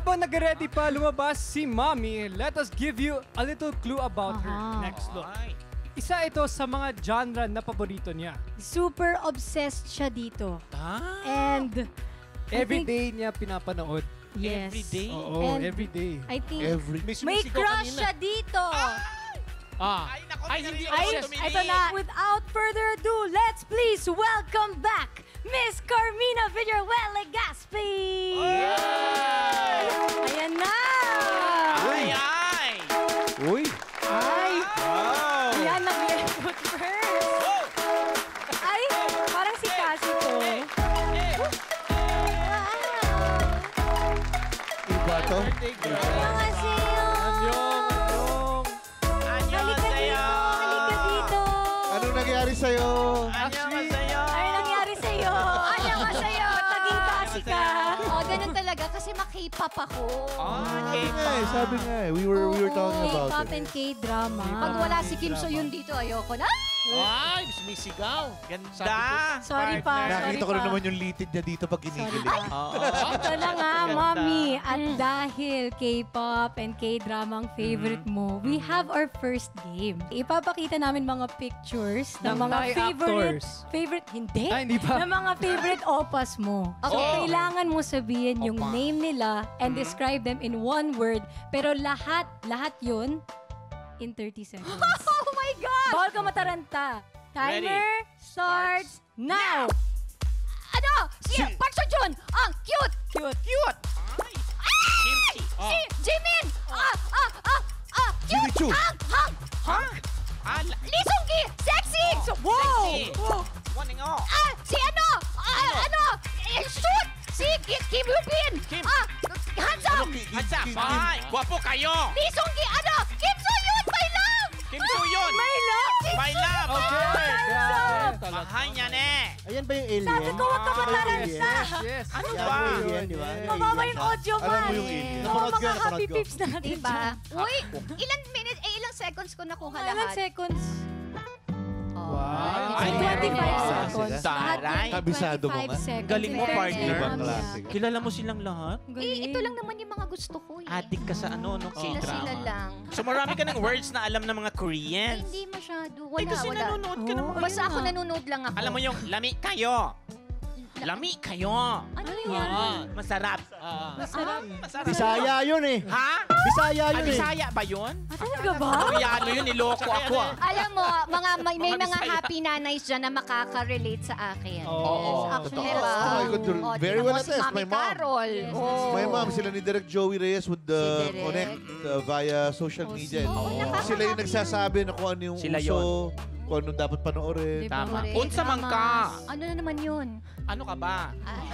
Habang nag-ready pa lumabas si Mommy, let us give you a little clue about her next look. Isa ito sa mga genre na paborito niya. Super obsessed siya dito. And Everyday niya pinapanood. yes. Everyday? Oo, And everyday. I think May crush siya dito. Ay, nako, hindi ito na. Without further ado, let's please welcome back Miss Carmina Villaruel Legaspi! Ayan na! Ay! Uy! Ay! Wow! Ayan, nag-put first! Ay, parang si Cassie to. Iba to? Annyeonghaseyo! Halika dito! Halika dito! Anong nangyari sa'yo? Ano nangyari sa'yo? Annyeonghaseyo! Ba't naging Cassie ka? Oh, ganun talaga kasi ma-K-pop ako. Sabi nga eh. We were talking about K-pop it. and K-drama. Pag wala si Kim So Yun dito, ayoko na. Ay, sumisigaw. Ganda. Sorry pa, sorry Nakita ko na pa. naman yung litid niya dito pag kinikilig. Ito na nga, Mommy. At dahil K-pop and K-drama ang favorite mo, we have our first game. Ipapakita namin mga pictures ng mga Thai hindi? Hindi pa. Ng mga favorite opas mo. So, Okay. kailangan mo sabihin yung name nila and describe them in one word. Pero lahat yun in 30 seconds. Oh my God! Bawal ka mataranta. Timer starts now! Ano? Si Park Seo Joon! Ang cute! Cute. Ay. Kimchi. Si Jimin! Cute! Jimmy Choo! Lee Seung Gi! Sexy! Wow! Morning all. Si shoot! Si Kim Woo Bin! Kim. Handsome! Hansa. Ay, guwapo kayo. Lee Seung Gi! Kim So Yun! My love! Kim So Yun. My love! My love. Okay, grabe. Mahal niya ne. Ayan ba yung alien? Sabi ko, huwag ka mataranta. Yes. Ano Yan ba? yung alien, di ba? Mababa yung audio Alam man. mo yung alien. Oo, Napanood ko mga yan, happy napanood ko. pips natin. Diba? Uy, ilang seconds ko nakuha Ilang lahat? seconds? Wow. Ay, 25 seconds. Taray. Lahat yun, Kabisado mo 25 nga. seconds. Galing mo, In fairness, partner. Ibang Mami, klase. Kilala mo silang lahat? galing. Ito lang naman yung mga gusto ko eh. Adik ka sa ano, no? Sila K-drama. lang. So marami ka ng words na alam ng mga Ay, Koreans. hindi masyado. Ay, Wala, kasi wala. nanonood ka ng mga Basta ako nanonood lang ako. Alam mo yung lami kayo. Lami kayo. Ano yun? Masarap. Masarap. Masarap. Bisaya yun eh. Ha? Bisaya Ay, yun eh. Bisaya ba yun? Talaga ba? Koreano yun, niloko ako ah. Alam mo, may Mga mga Bisaya. happy nanays dyan na makaka-relate sa akin. Oo. Yes, actually, Totoo. diba? Oh my God, Oh, very tingnan well mo si attest, Mami my mom. Carol. Oh. My mom, sila ni Direk Joey Reyes would Si Direk. connect via social media. Oo, nakaka- Sila yung nagsasabi na kung ano yung Sila uso, kung ano dapat panoorin. Diba? Tama. Correct. Unsa man ka? Ano na naman yun? Ano ka ba? Ah.